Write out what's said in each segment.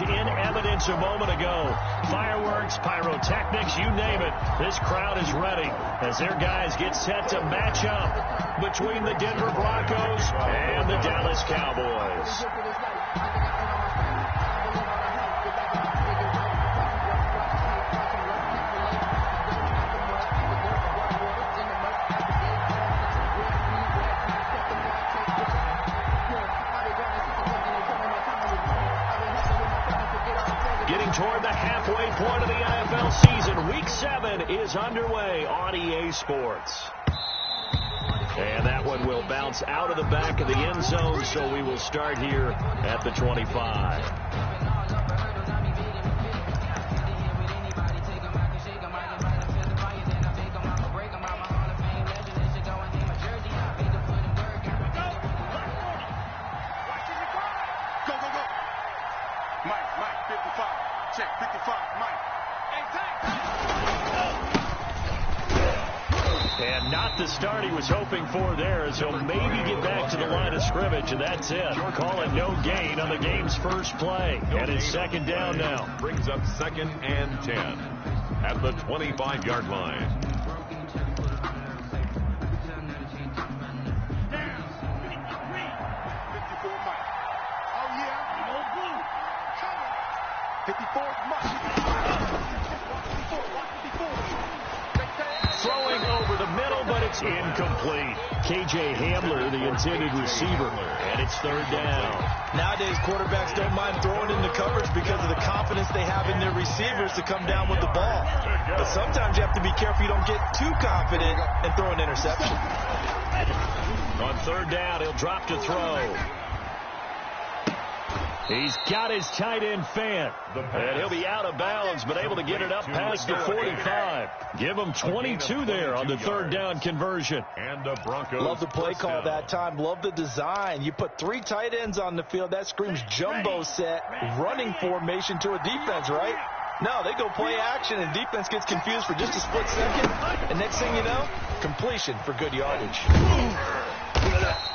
was in evidence a moment ago. Fireworks, pyrotechnics, you name it. This crowd is ready as their guys get set to match up between the Denver Broncos and the Dallas Cowboys. Getting toward the halfway point of the NFL season. Week 7 is underway on EA Sports. And that one will bounce out of the back of the end zone, so we will start here at the 25. And not the start he was hoping for there, as he'll maybe get back to the line of scrimmage, and that's it. Call it no gain on the game's first play. And it's second down now. Brings up 2nd and 10 at the 25-yard line. Throwing over the middle, but it's incomplete. KJ Hamler, the intended receiver, and it's third down. Nowadays, quarterbacks don't mind throwing into coverage because of the confidence they have in their receivers to come down with the ball. But sometimes you have to be careful you don't get too confident and throw an interception. On third down, he'll drop to throw. He's got his tight end Fant, and he'll be out of bounds, but able to get it up past the 45. Give him 22 there on the third down conversion. And the Broncos. Love the play call that time. Love the design. You put 3 tight ends on the field. That screams jumbo set, running formation to a defense, right? No, they go play action, and defense gets confused for just a split second. And next thing you know, completion for good yardage.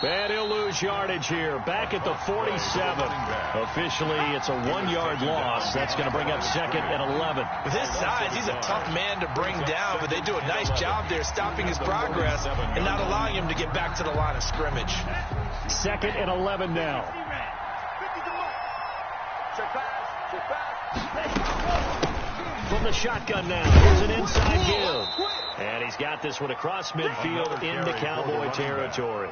And he'll lose yardage here. Back at the 47. Officially, it's a 1-yard loss. That's going to bring up 2nd and 11. With his size, he's a tough man to bring down, but they do a nice job there stopping his progress and not allowing him to get back to the line of scrimmage. 2nd and 11 now. From the shotgun now, here's an inside give. And he's got this one across midfield into Cowboy territory.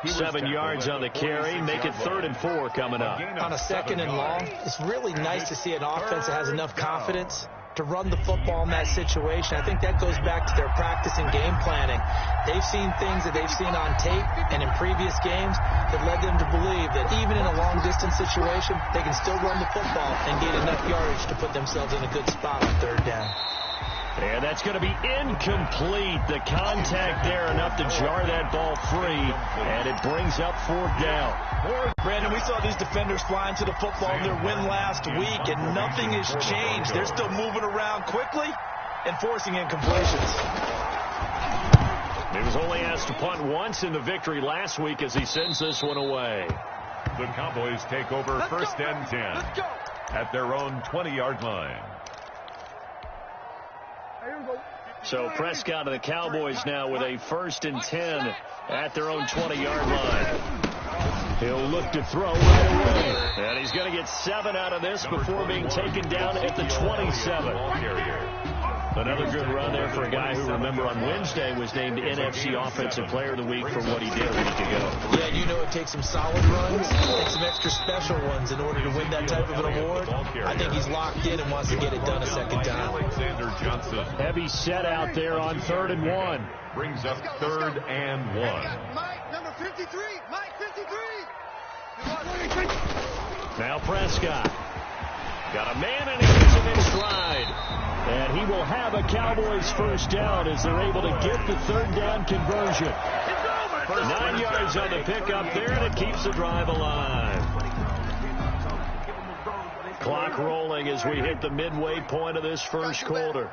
7 yards on the carry. Make it 3rd and 4 coming up. On a 2nd and long, it's really nice to see an offense that has enough confidence to run the football in that situation. I think that goes back to their practice and game planning. They've seen things that they've seen on tape and in previous games that led them to believe that even in a long-distance situation, they can still run the football and get enough yardage to put themselves in a good spot on third down. And that's going to be incomplete. The contact there enough to jar that ball free, and it brings up 4th down. Brandon, we saw these defenders flying to the football in their win last week, and nothing has changed. They're still moving around quickly and forcing incompletions. He was only asked to punt once in the victory last week as he sends this one away. The Cowboys take over 1st and 10 at their own 20-yard line. So Prescott and the Cowboys now with a 1st and 10 at their own 20-yard line. He'll look to throw right away. And he's going to get 7 out of this before being taken down at the 27. Another good run there for a guy who, remember, on Wednesday was named NFC Offensive Player of the Week for what he did a week ago. Yeah, you know it takes some solid runs and some extra special ones in order to win that type of an award. I think he's locked in and wants to get it done a second time. Heavy set out there on 3rd and 1. Brings up 3rd and 1. Mike, number 53. Mike, 53. Now Prescott. Got a man and he gets him in stride. And he will have a Cowboys first down as they're able to get the 3rd down conversion. 9 yards on the pickup there, and it keeps the drive alive. Clock rolling as we hit the midway point of this first quarter.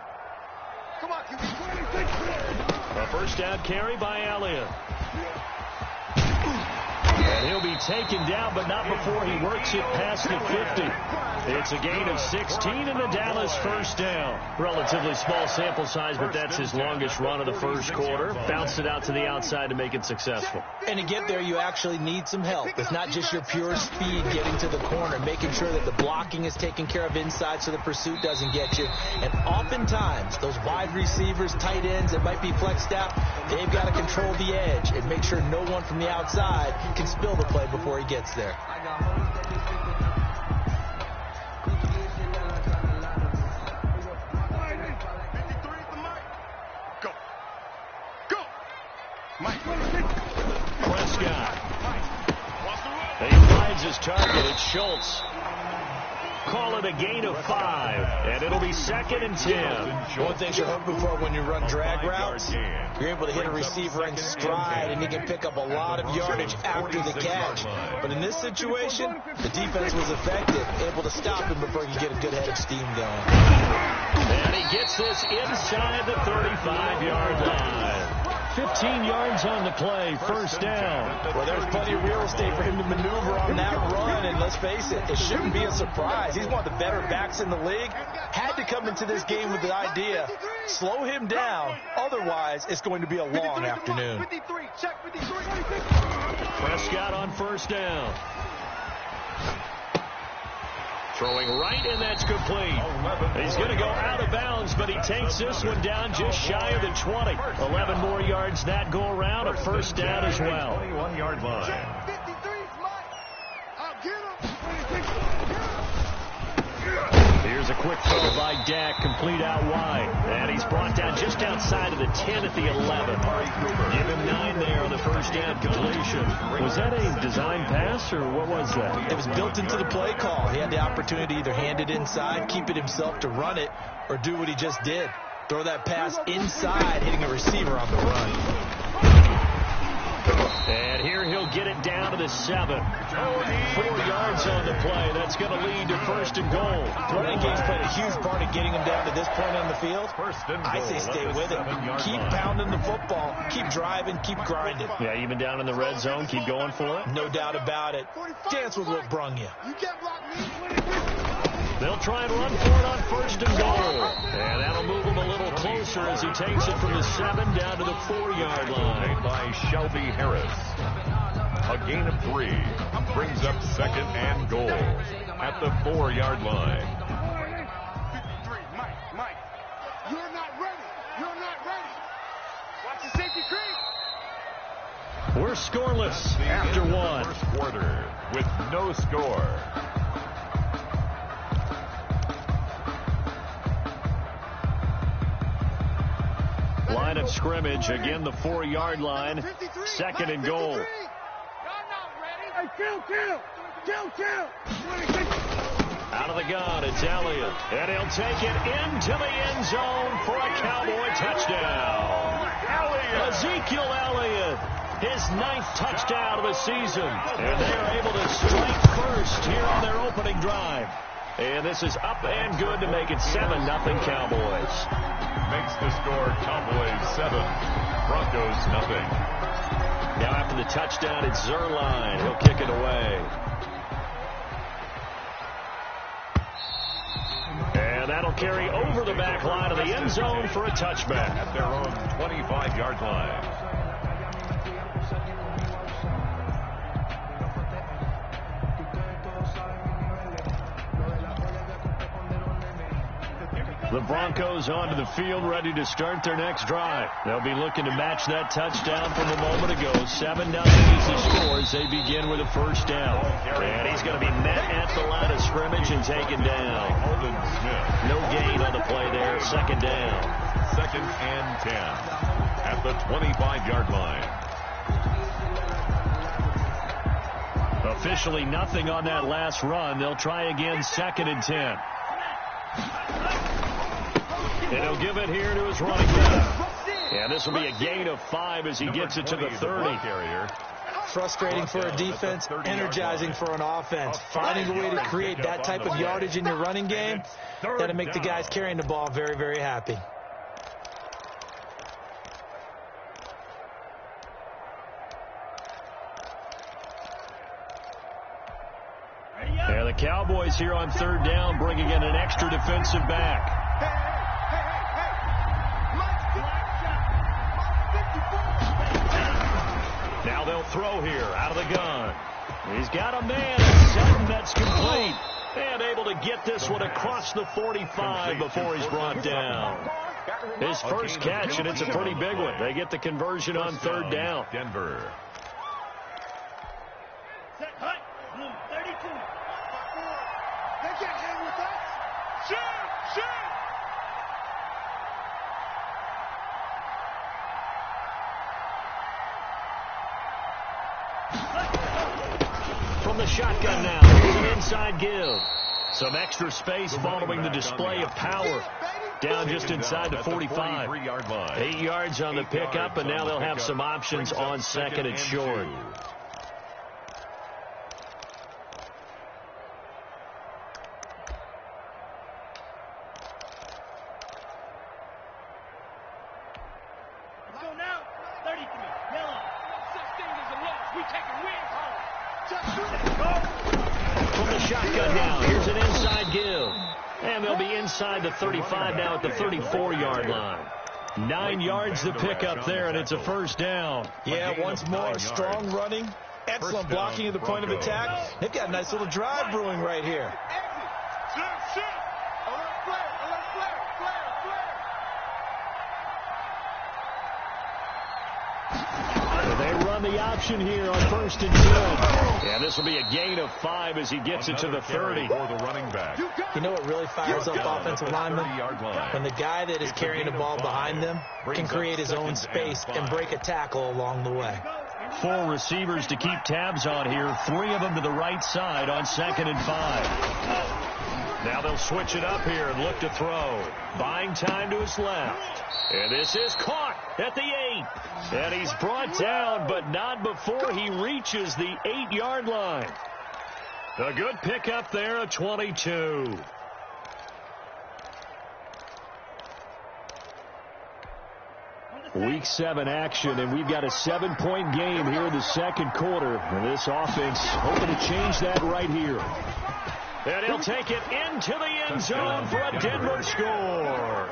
A first down carry by Elliott. And he'll be taken down, but not before he works it past the 50. It's a gain of 16 and the Dallas first down. Relatively small sample size, but that's his longest run of the first quarter. Bounced it out to the outside to make it successful. And to get there, you actually need some help. It's not just your pure speed getting to the corner, making sure that the blocking is taken care of inside so the pursuit doesn't get you. And oftentimes, those wide receivers, tight ends that might be flexed out, they've got to control the edge and make sure no one from the outside can spill the play before he gets there. Prescott. He finds his target. It's Schultz. Call it a gain of 5, and it'll be 2nd and 10. One thing you're hoping for when you run drag routes, you're able to hit a receiver in stride, and he can pick up a lot of yardage after the catch. But in this situation, the defense was effective, able to stop him before he could get a good head of steam going. And he gets this inside the 35-yard line. 15 yards on the play, first down. Well, there's plenty of real estate for him to maneuver on that run, and let's face it, it shouldn't be a surprise. He's one of the better backs in the league. Had to come into this game with the idea, slow him down, otherwise it's going to be a long afternoon. Prescott on first down. Throwing right, and that's complete. He's going to go out of bounds, but he takes this one down just shy of the 20. 11 more yards that go around, a first down as well. 21-yard line. Here's a quick throw by Dak, complete out wide. And he's brought down just outside of the 10 at the 11. Give him 9 there on the first down completion. Was that a design pass, or what was that? It was built into the play call. He had the opportunity to either hand it inside, keep it himself to run it, or do what he just did. Throw that pass inside, hitting a receiver on the run. And here he'll get it down to the 7. 4 yards on the play. That's going to lead to first and goal. Running game's played a huge part of getting him down to this point on the field. I say stay with it. Keep pounding the football. Keep driving. Keep grinding. Yeah, even down in the red zone, keep going for it. No doubt about it. Dance with what brung you. They'll try and run for it on first and goal. And that'll move him a little closer as he takes it from the 7 down to the 4-yard line. By Shelby Harris. A gain of 3 brings up 2nd and goal at the 4-yard line. 53, Mike. You're not ready. Watch the safety creep. We're scoreless after 1. First quarter with no score. Line of scrimmage, again the 4-yard line. 2nd and goal. Out of the gun, it's Elliott. And he'll take it into the end zone for a Cowboy touchdown. Ezekiel Elliott, his 9th touchdown of the season. And they are able to strike first here on their opening drive. And this is up and good to make it 7-0 Cowboys. Makes the score Cowboys 7, Broncos 0. Now after the touchdown, it's Zerline. He'll kick it away. And that'll carry over the back line of the end zone for a touchback. At their own 25-yard line. The Broncos onto the field, ready to start their next drive. They'll be looking to match that touchdown from a moment ago. 7-0 is the score as they begin with a first down. And he's going to be met at the line of scrimmage and taken down. No gain on the play there. 2nd down. 2nd and 10 at the 25-yard line. Officially nothing on that last run. They'll try again 2nd and 10. And he'll give it here to his running back. And this will be a gain of 5 as he gets it to the 30. Frustrating for a defense, energizing for an offense. Finding a way to create that type of yardage in your running game, that'll make the guys carrying the ball very, very happy. Yeah, the Cowboys Cowboys here on third down, bringing in an extra defensive back. Now they'll throw here out of the gun. He's got a man, Sutton, that's complete. And able to get this one across the 45 before he's brought down. His first catch, and it's a pretty big one. They get the conversion on third down. Denver. From the shotgun now, here's an inside give. Some extra space following the display of power. Down just inside the 45. 8 yards on the pickup, and now they'll have some options on second and short. From the shotgun now, here's an inside give. And they'll be inside the 35 now at the 34-yard line. 9 yards to pick up there, and it's a first down. Yeah, once more, strong running, excellent blocking at the point of attack. They've got a nice little drive brewing right here. They run the option here on 1st and 10. And this will be a gain of 5 as he gets it to the 30. You know what really fires up offensive linemen? When the guy that is carrying the ball behind them can create his own space and break a tackle along the way. 4 receivers to keep tabs on here. 3 of them to the right side on 2nd and 5. Now they'll switch it up here and look to throw. Buying time to his left. And this is caught at the 8. And he's brought down, but not before he reaches the 8-yard line. A good pickup there at 22. Week 7 action, and we've got a 7-point game here in the second quarter. And this offense hoping to change that right here. And he'll take it into the end zone for a Denver score.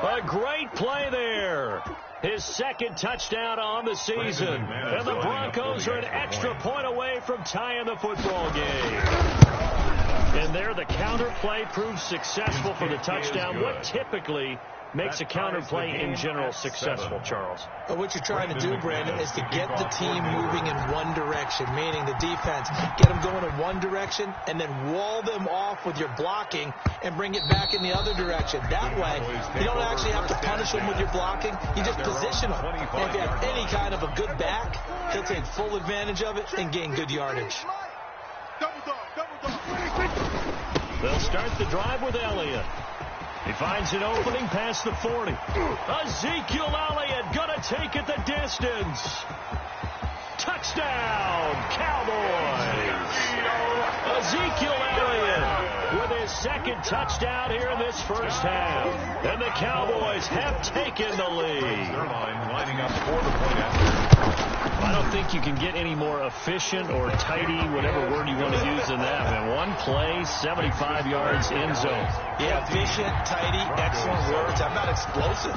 A great play there. His second touchdown on the season. And the Broncos are an extra point away from tying the football game. And there the counter play proves successful for the touchdown. What typically makes a counter play in general successful, Charles? But what you're trying to do, Brandon, is to get the team moving in one direction, meaning the defense. Get them going in one direction and then wall them off with your blocking and bring it back in the other direction. That way, you don't actually have to punish them with your blocking. You just position them. And if you have any kind of a good back, they'll take full advantage of it and gain good yardage. They'll start the drive with Elliott. He finds an opening past the 40. Ezekiel Elliott gonna take it the distance. Touchdown, Cowboys. Ezekiel Elliott with his second touchdown here in this first half. And the Cowboys have taken the lead. I don't think you can get any more efficient or tidy, whatever word you want to use in that. And one play, 75 yards in zone. Yeah, efficient, tidy, excellent words. How about explosive?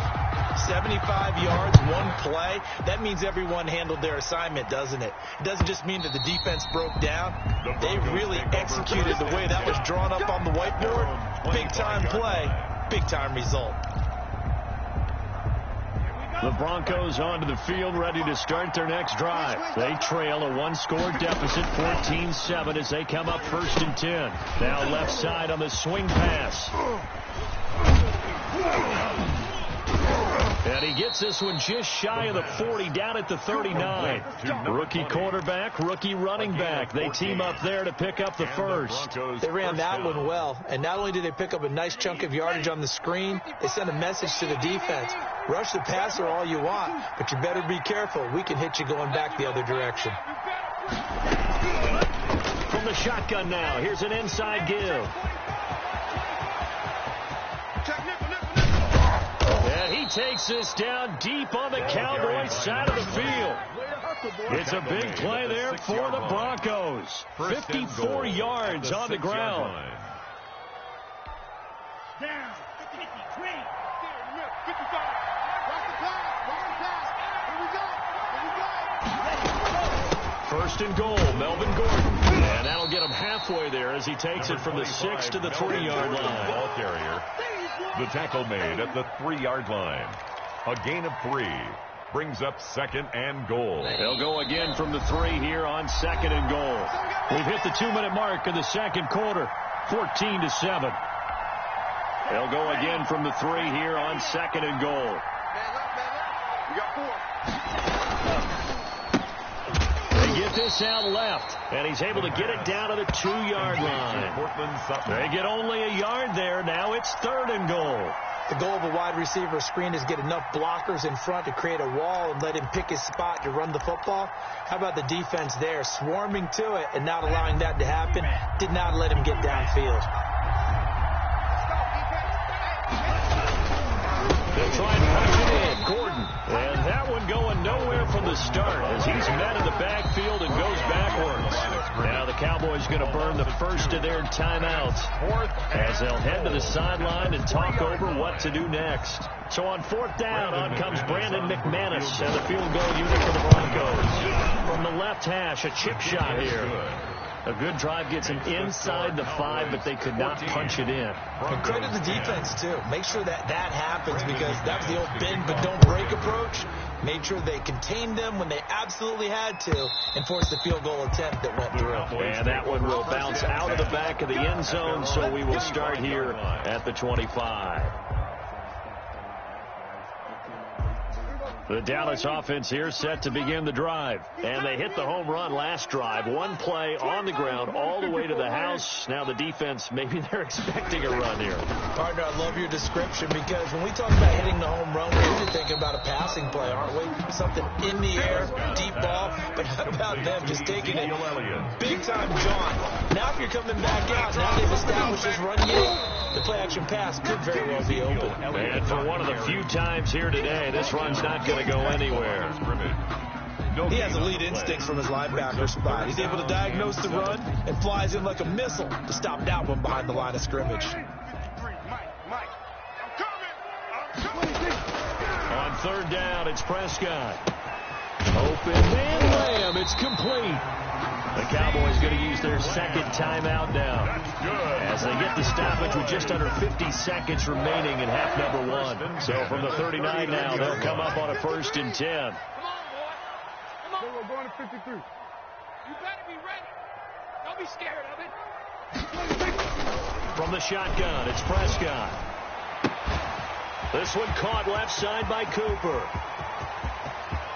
75 yards, one play. That means everyone handled their assignment, doesn't it? It doesn't just mean that the defense broke down. They really executed the way that was drawn up on the whiteboard. Big-time play, big-time result. The Broncos onto the field, ready to start their next drive. They trail a one-score deficit, 14-7, as they come up 1st and 10. Now left side on the swing pass. And he gets this one just shy of the 40, down at the 39. Rookie quarterback, rookie running back. They team up there to pick up the first. They ran that one well, and not only did they pick up a nice chunk of yardage on the screen, they sent a message to the defense. Rush the passer all you want, but you better be careful. We can hit you going back the other direction. From the shotgun now, here's an inside give. And he takes this down deep on the Cowboys side of the field. It's a big play there for the Broncos. 54 yards on the ground. Down. 53. 55. Watch the time. Here we go. First and goal, Melvin Gordon. And that'll get him halfway there as he takes it from the 6 to the 3-yard line. Ball carrier. The tackle made at the 3-yard line. A gain of 3 brings up 2nd and goal. They'll go again from the 3 here on 2nd and goal. We've hit the 2-minute mark in the second quarter, 14-7. They'll go again from the 3 here on 2nd and goal. We got 4. They get this out left, and he's able to get it down to the 2-yard line. They get only a yard there. Now it's 3rd and goal. The goal of a wide receiver screen is get enough blockers in front to create a wall and let him pick his spot to run the football. How about the defense there, swarming to it and not allowing that to happen? Did not let him get downfield. They'll try and punch it in. Gordon. And that one going nowhere from the start as he's met in the backfield and goes backwards. Now the Cowboys going to burn the first of their timeouts as they'll head to the sideline and talk over what to do next. So on 4th down, on comes Brandon McManus and the field goal unit for the Broncos. From the left hash, a chip shot here. A good drive gets him inside the 5, but they could not punch it in. And credit the defense, too. Make sure that happens because that was the old bend but don't break approach. Made sure they contained them when they absolutely had to and forced the field goal attempt that went through. And that one will bounce out of the back of the end zone, so we will start here at the 25. The Dallas offense here set to begin the drive. And they hit the home run last drive. One play on the ground all the way to the house. Now the defense, maybe they're expecting a run here. Partner, I love your description because when we talk about hitting the home run, we're usually thinking about a passing play, aren't we? Something in the air, deep ball. But how about them just taking it big time, John? Now if you're coming back out, now they've established this run game, the play-action pass could very well be open. And for one of the few times here today, this run's not going to go anywhere. He has elite instincts from his linebacker spot. He's able to diagnose the run and flies in like a missile to stop that one behind the line of scrimmage. On 3rd down, it's Prescott. Open man, Lamb. It's complete. The Cowboys going to use their 2nd timeout now as they get the stoppage with just under 50 seconds remaining in half number 1. So from the 39 now, they'll come up on a 1st and 10. Come on, boy. Come on. We're going to 53. You better be ready. Don't be scared of it. From the shotgun, it's Prescott. This one caught left side by Cooper.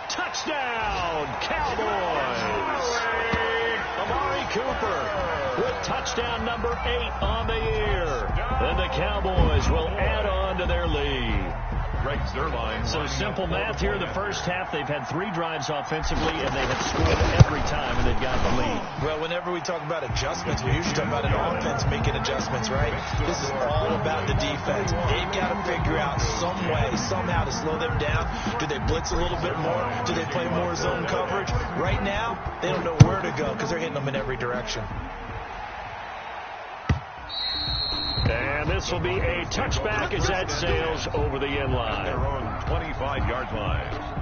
Touchdown, Cowboys! Amari Cooper with touchdown number 8 on the year. And the Cowboys will add on to their lead. So simple math here in the first half. They've had 3 drives offensively, and they have scored every time, and they've got the lead. Well, whenever we talk about adjustments, we usually talk about an offense making adjustments, right? This is all about the defense. They've got to figure out some way, somehow to slow them down. Do they blitz a little bit more? Do they play more zone coverage? Right now, they don't know where to go because they're hitting them in every direction. And this will be a touchback as that sails over the end line. Their own 25-yard line.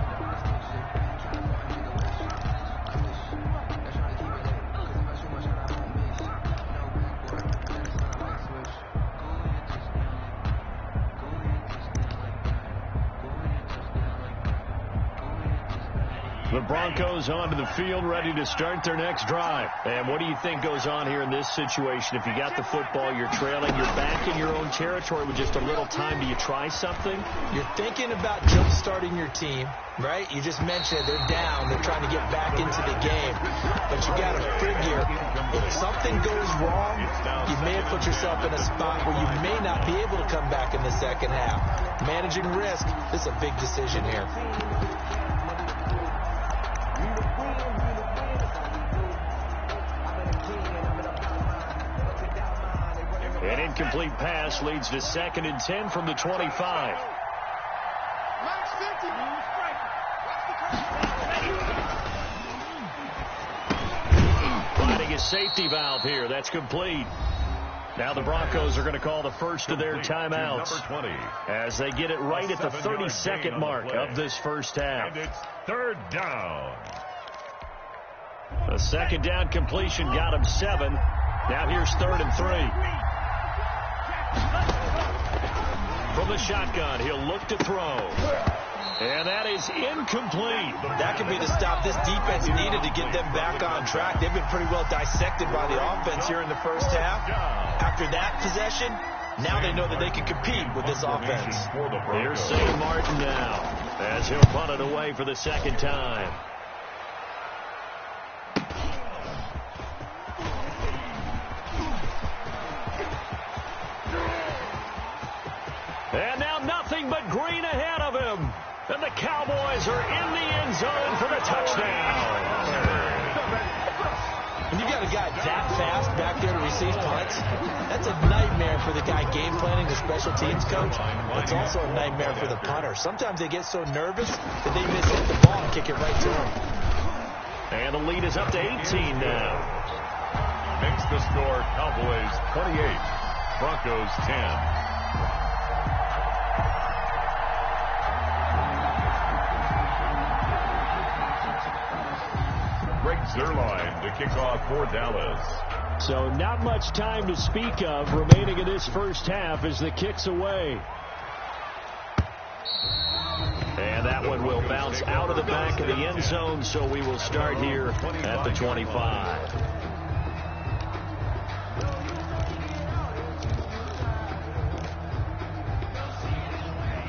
The Broncos onto the field, ready to start their next drive. And what do you think goes on here in this situation? If you got the football, you're trailing, you're back in your own territory with just a little time. Do you try something? You're thinking about jump-starting your team, right? You just mentioned it. They're down. They're trying to get back into the game. But you got to figure, if something goes wrong, you may have put yourself in a spot where you may not be able to come back in the second half. Managing risk, this is a big decision here. An incomplete pass leads to 2nd and 10 from the 25. Finding a safety valve here. That's complete. Now the Broncos are going to call the first of their timeouts as they get it right at the 32nd mark of this first half. And it's third down. A second down completion got him 7. Now here's 3rd and 3. From the shotgun, he'll look to throw. And that is incomplete. That could be the stop this defense needed to get them back on track. They've been pretty well dissected by the offense here in the first half. After that possession, now they know that they can compete with this offense. Here's St. Martin now as he'll punt it away for the second time. And now nothing but green ahead of him. And the Cowboys are in the end zone for the touchdown. When you got a guy that fast back there to receive punts, that's a nightmare for the guy game planning, the special teams coach. It's also a nightmare for the punter. Sometimes they get so nervous that they mishit the ball and kick it right to him. And the lead is up to 18 now. Makes the score Cowboys 28, Broncos 10. Zerline to kick off for Dallas. So not much time to speak of remaining in this first half as the kick's away. And that one will bounce out of the back of the end zone, so we will start here at the 25.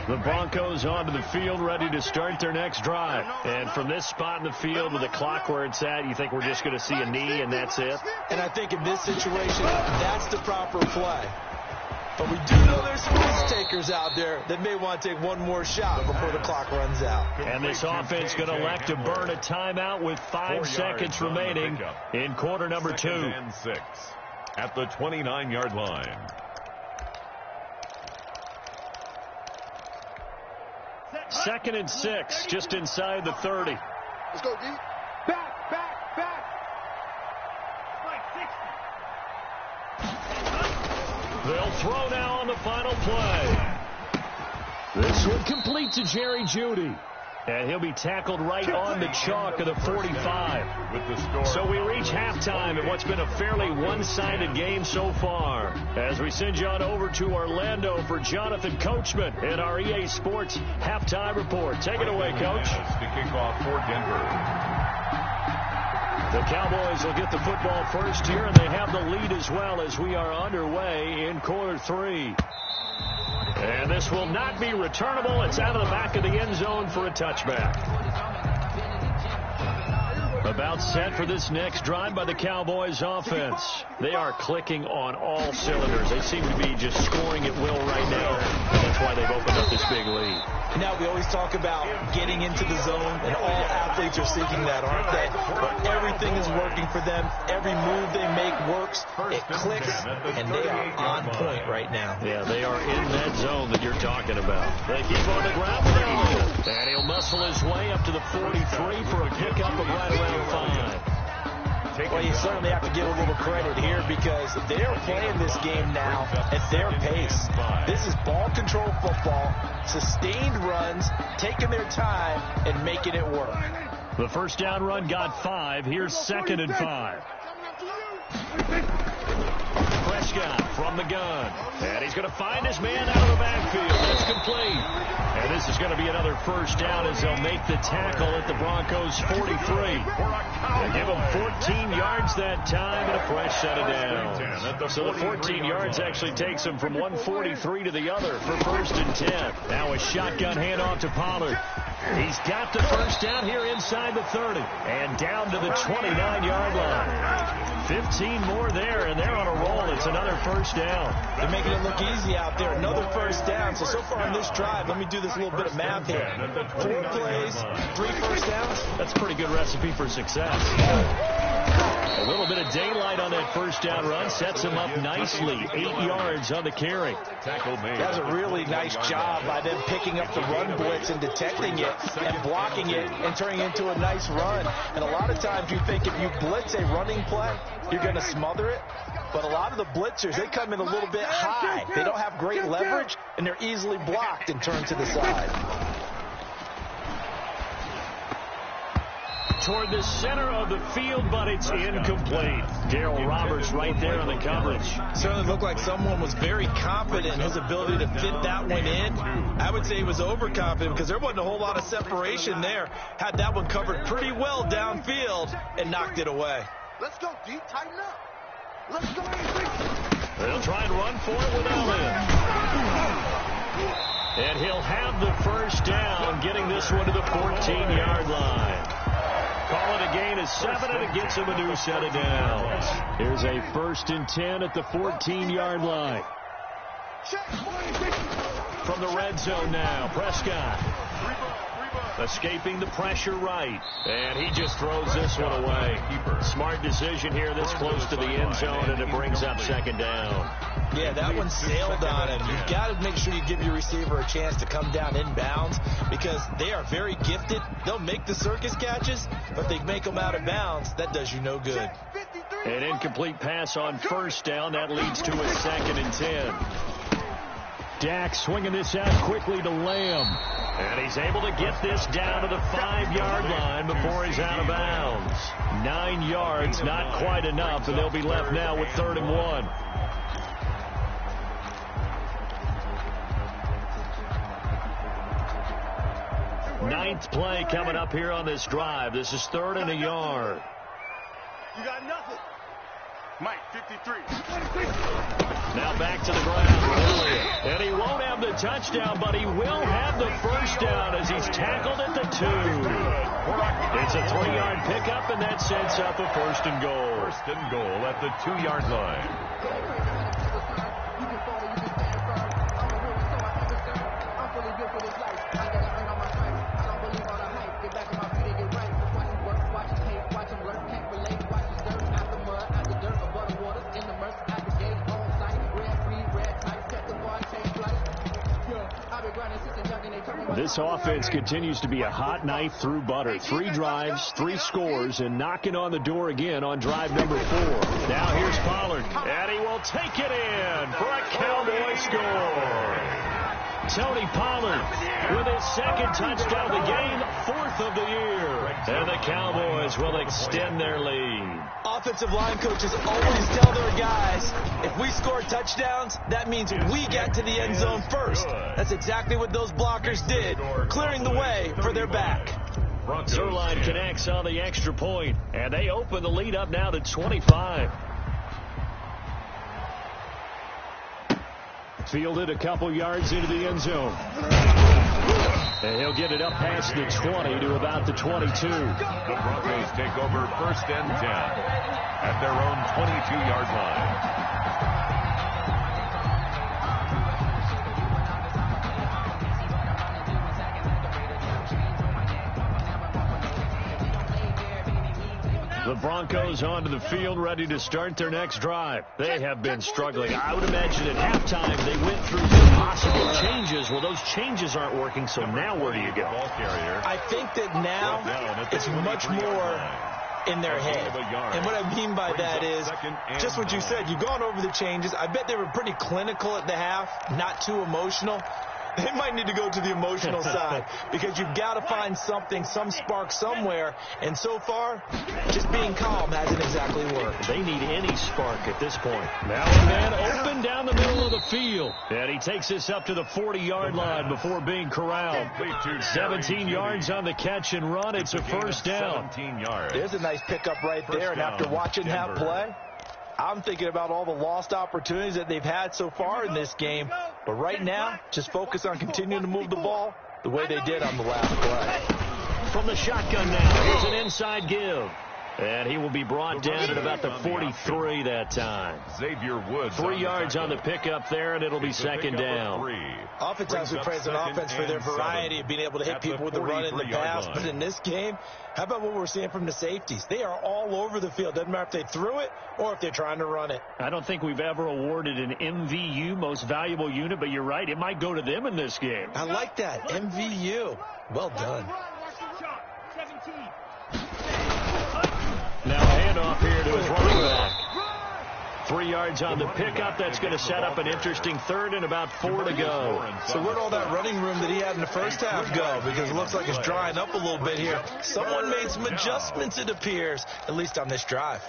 The Broncos onto the field, ready to start their next drive. And from this spot in the field with the clock where it's at, you think we're just going to see a knee and that's it? And I think in this situation, that's the proper play. But we do know there's some risk takers out there that may want to take one more shot before the clock runs out. And this offense going to elect to burn a timeout with 5 seconds remaining in quarter number 2. And 6 at the 29-yard line. Second and 6, just inside the 30. Let's go, D. Back, back, back. They'll throw now on the final play. This one complete to Jerry Jeudy. And he'll be tackled right on the chalk of the 45. So we reach halftime in what's been a fairly one-sided game so far. As we send you on over to Orlando for Jonathan Coachman in our EA Sports halftime report. Take it away, Coach. To kick off for Denver. The Cowboys will get the football first here, and they have the lead as well as we are underway in quarter 3. And this will not be returnable. It's out of the back of the end zone for a touchback. About set for this next drive by the Cowboys offense. They are clicking on all cylinders. They seem to be just scoring at will right now. And that's why they've opened up this big lead. Now, we always talk about getting into the zone, and all athletes are seeking that, aren't they? But everything is working for them. Every move they make works. It clicks, and they are on point right now. Yeah, they are in that zone that you're talking about. They keep on the ground with Elliott. And he'll muscle his way up to the 43 for a pickup of right around 5. Well, you certainly have to give a little credit here because they're playing this game now at their pace. This is ball control football, sustained runs, taking their time, and making it work. The first down run got 5. Here's 2nd and 5. Prescott from the gun. And he's going to find his man out of the backfield. That's complete. And this is going to be another first down as they'll make the tackle at the Broncos 43. They give them 14 yards that time and a fresh set of downs. So the 14 yards actually takes them from 143 to the other for 1st and 10. Now a shotgun handoff to Pollard. He's got the first down here inside the 30 and down to the 29-yard line. 15 more there, and they're on a roll. It's another first down. They're making it look easy out there. Another first down. So far on this drive, let me do this little bit of math here. 4 plays, 3 first downs. That's a pretty good recipe for success. A little bit of daylight on that first down run sets him up nicely. 8 yards on the carry. That's a really nice job by them picking up the run blitz and detecting it and blocking it and turning it into a nice run. And a lot of times you think if you blitz a running play, you're going to smother it. But a lot of the blitzers, they come in a little bit high. They don't have great leverage, and they're easily blocked and turned to the side. Toward the center of the field, but it's incomplete. Darryl Roberts right there on the coverage. Certainly looked like someone was very confident in his ability to fit that one in. I would say he was overconfident because there wasn't a whole lot of separation there. Had that one covered pretty well downfield and knocked it away. Let's go, D. Tighten up. Let's go, They'll try and run for it without him. And he'll have the first down, getting this one to the 14-yard line. Call it a gain of 7, and it gets him a new set of downs. Here's a 1st and 10 at the 14-yard line. From the red zone now, Prescott. Escaping the pressure right. And he just throws this one away. Smart decision here this close to the end zone, and it brings up 2nd down. Yeah, that one sailed on him. You've got to make sure you give your receiver a chance to come down inbounds because they are very gifted. They'll make the circus catches, but if they make them out of bounds, that does you no good. An incomplete pass on 1st down. That leads to a 2nd and 10. Dak swinging this out quickly to Lamb. And he's able to get this down to the 5-yard line before he's out of bounds. 9 yards, not quite enough, and they'll be left now with 3rd and 1. Ninth play coming up here on this drive. This is 3rd and a yard. You got nothing. Mike, 53. Now back to the ground. And he won't have the touchdown, but he will have the first down as he's tackled at the 2. It's a 3-yard pickup, and that sets up a 1st and goal. 1st and goal at the 2-yard line. This offense continues to be a hot knife through butter. 3 drives, 3 scores, and knocking on the door again on drive number 4. Now here's Pollard, and he will take it in for a Cowboy score. Tony Pollard with his 2nd touchdown of the game, 4th of the year. And the Cowboys will extend their lead. Offensive line coaches always tell their guys, if we score touchdowns, that means we get to the end zone first. That's exactly what those blockers did, clearing the way for their back. Zerline connects on the extra point, and they open the lead up now to 25. Fielded a couple yards into the end zone. And he'll get it up past the 20 to about the 22. The Broncos take over 1st and 10 at their own 22-yard line. The Broncos onto the field, ready to start their next drive. They have been struggling. I would imagine at halftime they went through some possible changes. Well, those changes aren't working, so now where do you go? I think that now it's much more in their head. And what I mean by that is just what you said. You've gone over the changes. I bet they were pretty clinical at the half, not too emotional. They might need to go to the emotional side because you've got to find something, some spark somewhere. And so far, just being calm hasn't exactly worked. They need any spark at this point. Now a man open down the middle of the field. And he takes this up to the 40-yard line before being corralled. 17 yards on the catch and run. It's a 1st down. There's a nice pickup right there. And after watching that play, I'm thinking about all the lost opportunities that they've had so far in this game. But right now, just focus on continuing to move the ball the way they did on the last play. From the shotgun now, here's an inside give. And he will be brought down at about the 43 that time. Xavier Woods 3 yards on the pickup there, and it'll be second down. Oftentimes we praise an offense for their variety of being able to hit people with the run and the pass. But in this game, how about what we're seeing from the safeties? They are all over the field. Doesn't matter if they threw it or if they're trying to run it. I don't think we've ever awarded an MVU, most valuable unit, but you're right. It might go to them in this game. I like that. MVU. Well done. Now handoff here to his running back. 3 yards on the pickup. That's going to set up an interesting third and about 4 to go. So where'd all that running room that he had in the first half go? Because it looks like it's drying up a little bit here. Someone made some adjustments, it appears, at least on this drive.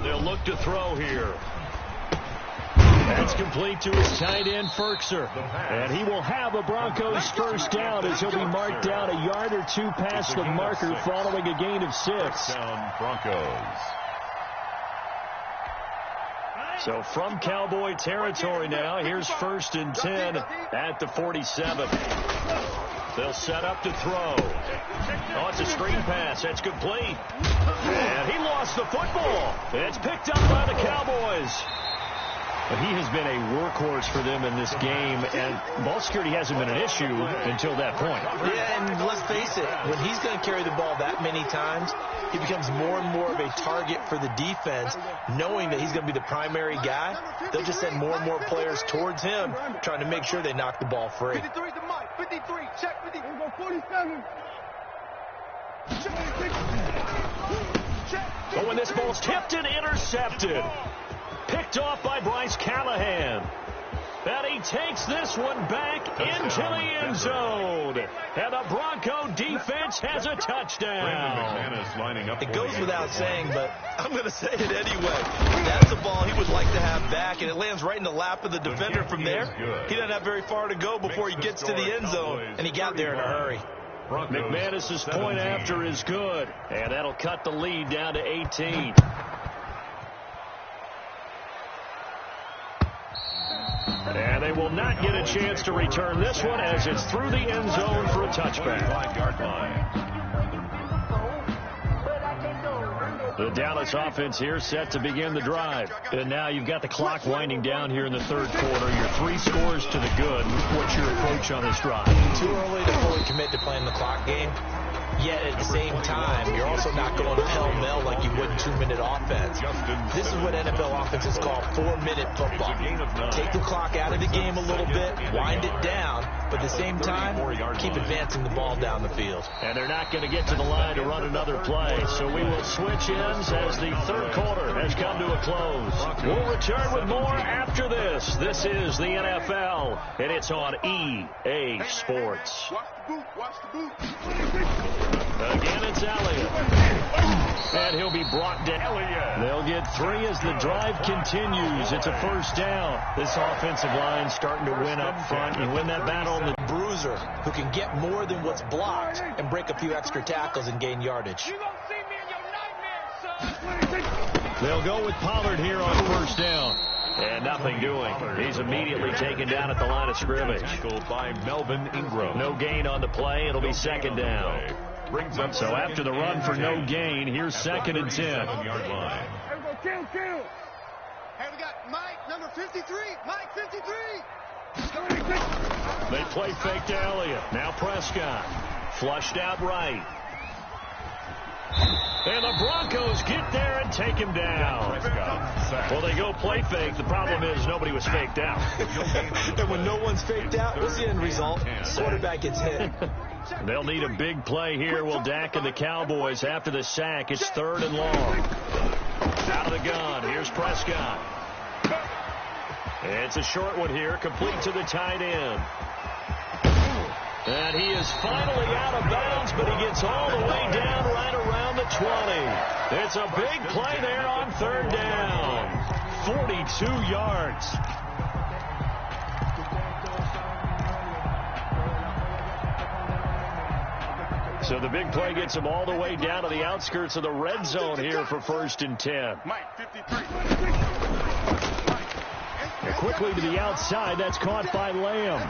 They'll look to throw here. That's complete to his tight end, Ferkser. And he will have a Broncos first down as he'll be marked down a yard or two past the marker following a gain of 6. Down Broncos. So from Cowboy territory now, here's 1st and 10 at the 47. They'll set up to throw. Oh, it's a screen pass. That's complete. And he lost the football. It's picked up by the Cowboys. But he has been a workhorse for them in this game, and ball security hasn't been an issue until that point. Yeah, and let's face it, when he's going to carry the ball that many times, he becomes more and more of a target for the defense, knowing that he's going to be the primary guy. They'll just send more and more players towards him, trying to make sure they knock the ball free. 53 to Mike. 53. Check 50. We'll go 47. Oh, and this ball's tipped and intercepted. Picked off by Bryce Callahan. And he takes this one back into the end zone. And the Bronco defense has a touchdown. It goes without saying, but I'm going to say it anyway. That's a ball he would like to have back, and it lands right in the lap of the defender from there. He doesn't have very far to go before he gets to the end zone, and he got there in a hurry. McManus's point after is good, and that'll cut the lead down to 18. And they will not get a chance to return this one as it's through the end zone for a touchback. The Dallas offense here set to begin the drive. And now you've got the clock winding down here in the third quarter. You're 3 scores to the good. What's your approach on this drive? Too early to fully commit to playing the clock game. Yet at the same time, you're also not going pell-mell like you would in 2-minute offense. This is what NFL offenses call 4-minute football. Take the clock out of the game a little bit, wind it down, but at the same time, keep advancing the ball down the field. And they're not going to get to the line to run another play, so we will switch ends as the third quarter has come to a close. We'll return with more after this. This is the NFL, and it's on EA Sports. Watch the boot. Again, it's Elliott. And he'll be brought down. They'll get 3 as the drive continues. It's a first down. This offensive line starting to win up front. You win that battle. The bruiser who can get more than what's blocked and break a few extra tackles and gain yardage. You gonna see me in your nightmares, son. They'll go with Pollard here on first down. And nothing doing. He's immediately taken down at the line of scrimmage. Tackled by Melvin Ingram. No gain on the play. It'll be second down. So after the run for no gain, here's 2nd and 10. Yard-line. Kill. Hey, we got Mike, number 53. Mike, 53. They play fake to Elliott. Now Prescott. Flushed out right. And the Broncos get there and take him down. Well, they go play fake. The problem is nobody was faked out. And when no one's faked out, what's the end result? Quarterback gets hit. They'll need a big play here. Will Dak and the Cowboys after the sack. It's 3rd and long. Out of the gun. Here's Prescott. It's a short one here. Complete to the tight end. And he is finally out of bounds, but he gets all the way down right around the 20. It's a big play there on 3rd down. 42 yards. So the big play gets him all the way down to the outskirts of the red zone here for 1st and 10. Mike, 53. A quickly to the outside. That's caught by Lamb.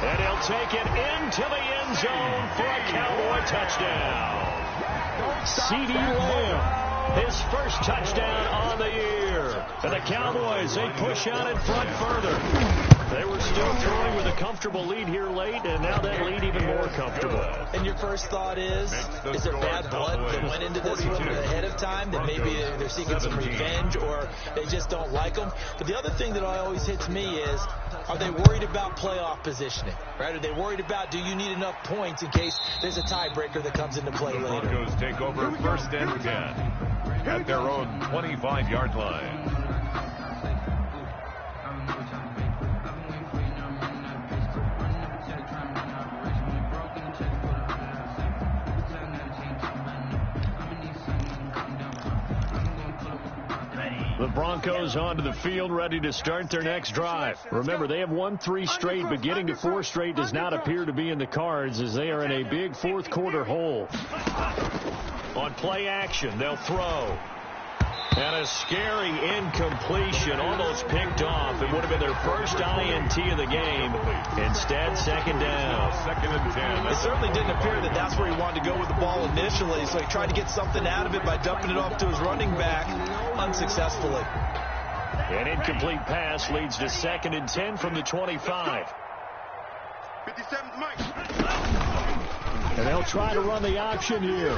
And he'll take it into the end zone for a Cowboy touchdown. C.D. Lamb, his first touchdown on the year. And the Cowboys, they push out in front further. They were still throwing with a comfortable lead here late, and now that lead even more comfortable. And your first thought is it bad blood that went into this one ahead of time, that maybe they're seeking some revenge or they just don't like them? But the other thing that always hits me is, are they worried about playoff positioning? Right? Are they worried about, do you need enough points in case there's a tiebreaker that comes into play later? The Broncos take over first and 10 at their own 25-yard line. The Broncos onto the field, ready to start their next drive. Remember, they have won 3 straight, but getting to 4 straight does not appear to be in the cards as they are in a big fourth-quarter hole. On play action, they'll throw. And a scary incompletion, almost picked off. It would have been their first INT of the game. Instead, second down. Second and 10. It certainly didn't appear that that's where he wanted to go with the ball initially, so he tried to get something out of it by dumping it off to his running back unsuccessfully. An incomplete pass leads to second and 10 from the 25. 57's Mike. And they'll try to run the option here.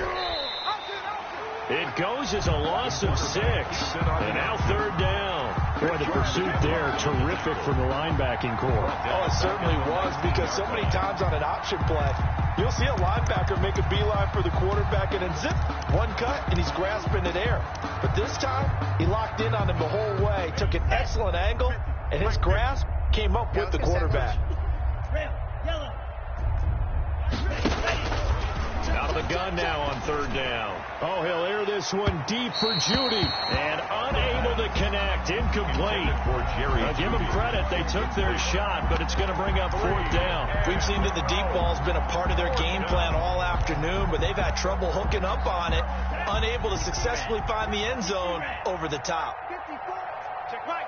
It goes as a loss of 6. And now third down. Boy, the pursuit there, terrific from the linebacking core. Oh, it certainly was, because so many times on an option play, you'll see a linebacker make a beeline for the quarterback and then zip, one cut, and he's grasping it air. But this time, he locked in on him the whole way, took an excellent angle, and his grasp came up with the quarterback. Out of the gun now on third down. Oh, he'll air this one deep for Judy. And unable to connect. Incomplete. Give them credit. They took their shot, but it's going to bring up fourth down. We've seen that the deep ball's been a part of their game plan all afternoon, but they've had trouble hooking up on it. Unable to successfully find the end zone over the top. Check right.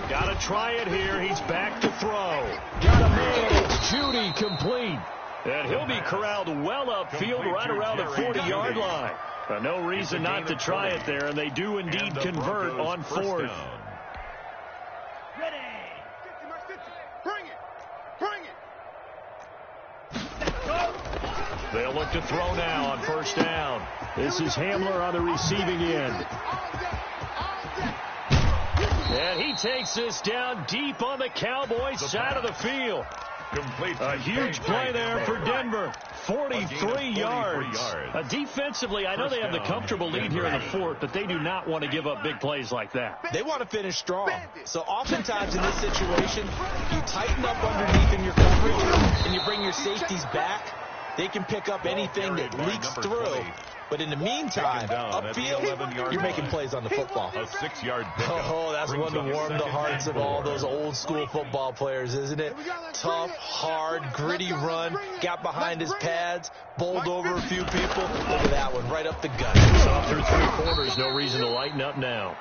Got to try it here. He's back to throw. Got a man. It's Judy, complete. And he'll be corralled well upfield right around the 40-yard line. But no reason not to try it there, and they do indeed convert on fourth. Ready. 50. Bring it. They'll look to throw now on first down. This is Hamler on the receiving end. And he takes this down deep on the Cowboys side of the field. A huge play there for Denver. 43 yards. Defensively, I know they have the comfortable lead here in the fourth, but they do not want to give up big plays like that. They want to finish strong. So oftentimes in this situation, you tighten up underneath in your coverage and you bring your safeties back. They can pick up anything that leaks through. But in the meantime, upfield, you're making plays on the football. A 6-yard pickup. Oh, that's one to warm the hearts of all those old school football players, isn't it? Tough, hard, gritty run, got behind his pads, bowled over a few people. Look at that one, right up the gut. So through 3 quarters, no reason to lighten up now.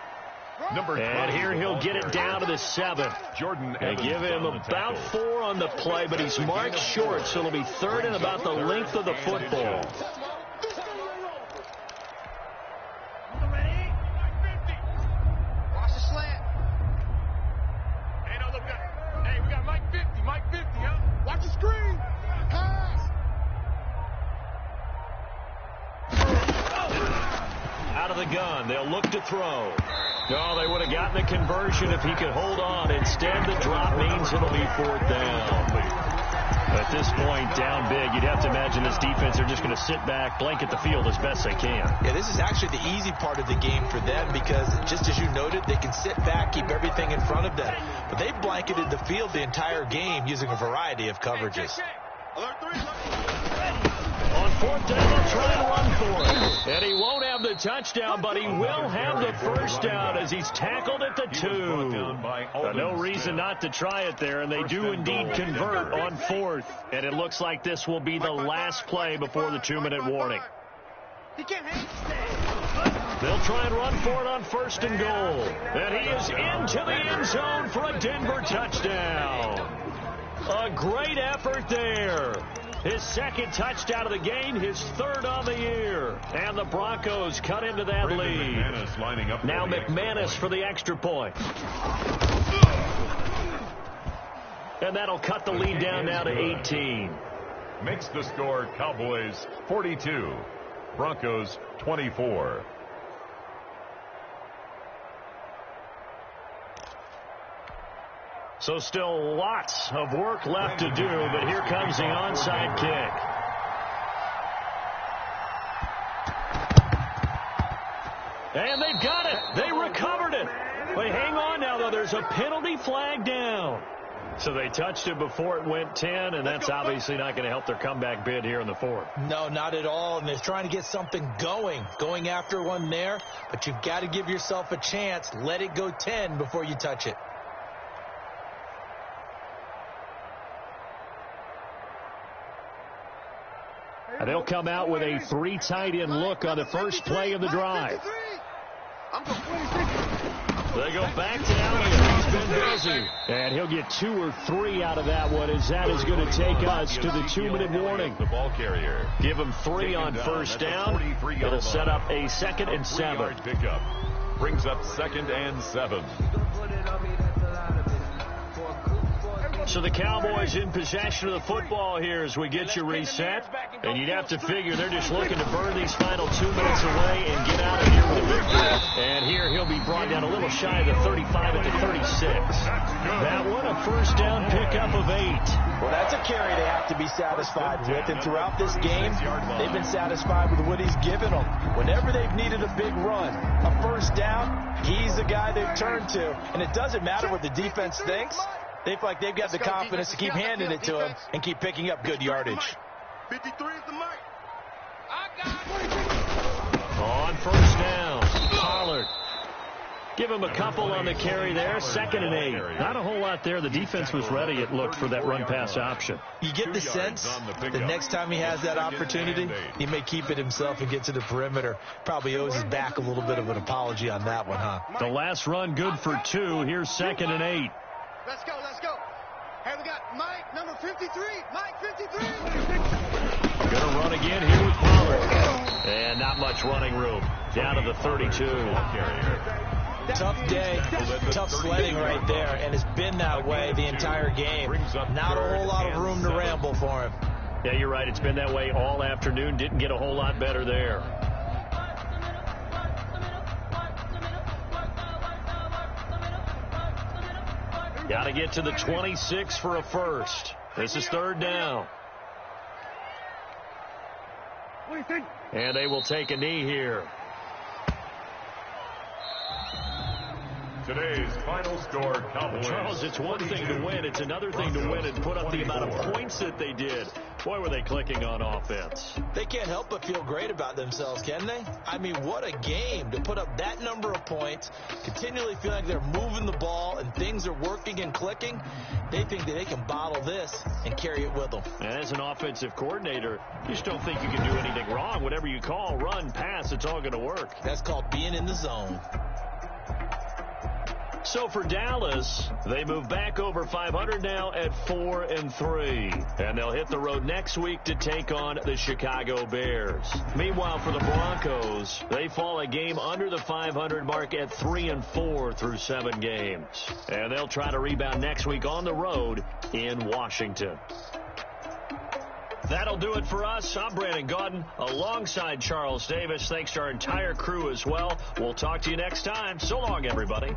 And here he'll get it down to the 7. They give him about 4 on the play, but he's marked short, so it'll be third and about the length of the football. Watch the slant. Hey, we got Mike 50, huh? Watch the screen. Pass. Out of the gun, they'll look to throw. No, they would have gotten the conversion if he could hold on. Instead, the drop means it'll be fourth down. At this point, down big, you'd have to imagine this defense are just going to sit back, blanket the field as best they can. Yeah, this is actually the easy part of the game for them because, just as you noted, they can sit back, keep everything in front of them. But they've blanketed the field the entire game using a variety of coverages. On fourth down, they'll try and run for it. And he won't have the touchdown, but he will have the first down as he's tackled at the 2. No reason not to try it there, and they do indeed convert on fourth. And it looks like this will be the last play before the 2-minute warning. He can't hang. They'll try and run for it on 1st and goal. And he is into the end zone for a Denver touchdown. A great effort there. His 2nd touchdown of the game, his 3rd on the year. And the Broncos cut into that lead. Now McManus for the extra point. And that'll cut the lead down now to 18. Makes the score Cowboys 42, Broncos 24. So still lots of work left to do, but here comes the onside kick. And they've got it. They recovered it. But hang on now, though. There's a penalty flag down. So they touched it before it went 10, and that's obviously not going to help their comeback bid here in the 4th. No, not at all. And they're trying to get something going after one there. But you've got to give yourself a chance. Let it go 10 before you touch it. And they'll come out with a 3 tight end look on the first play of the drive. They go back to Elliott. He's been busy. And he'll get 2 or 3 out of that one, as that is going to take us to the 2-minute warning. The ball carrier. Give him 3 on 1st down. It'll set up a 2nd and 7. Pickup. Brings up 2nd and 7. So the Cowboys in possession of the football here as we get you reset. And you'd have to figure they're just looking to burn these final 2 minutes away and get out of here with a victory. And here he'll be brought down a little shy of the 35 at the 36. That one, a 1st down pickup of 8. Well, that's a carry they have to be satisfied with. And throughout this game, they've been satisfied with what he's given them. Whenever they've needed a big run, a 1st down, he's the guy they've turned to. And it doesn't matter what the defense thinks. They feel like they've got the confidence to keep handing it to him and keep picking up good yardage. 53 is the mic. On 1st down, Pollard. Give him a couple on the carry there, 2nd and 8. Not a whole lot there. The defense was ready, it looked, for that run-pass option. You get the sense that next time he has that opportunity, he may keep it himself and get to the perimeter. Probably owes his back a little bit of an apology on that one, huh? The last run good for 2. Here's 2nd and 8. Let's go, let's go. Hey, we got Mike, number 53. Mike, 53. Going to run again here with Pollard. And not much running room. Down to the 32. Tough day, tough sledding right there, and it's been that way the entire game. Not a whole lot of room to ramble for him. Yeah, you're right. It's been that way all afternoon. Didn't get a whole lot better there. Got to get to the 26 for a 1st. This is 3rd down. And they will take a knee here. Today's final score, Cowboys. Charles, it's one thing to win. It's another thing to win and put up the amount of points that they did. Boy, were they clicking on offense. They can't help but feel great about themselves, can they? I mean, what a game to put up that number of points, continually feel like they're moving the ball and things are working and clicking. They think that they can bottle this and carry it with them. And as an offensive coordinator, you just don't think you can do anything wrong. Whatever you call, run, pass, it's all going to work. That's called being in the zone. So for Dallas, they move back over 500 now at 4-3. And they'll hit the road next week to take on the Chicago Bears. Meanwhile, for the Broncos, they fall a game under the 500 mark at 3-4 through 7 games. And they'll try to rebound next week on the road in Washington. That'll do it for us. I'm Brandon Gaudin alongside Charles Davis. Thanks to our entire crew as well. We'll talk to you next time. So long, everybody.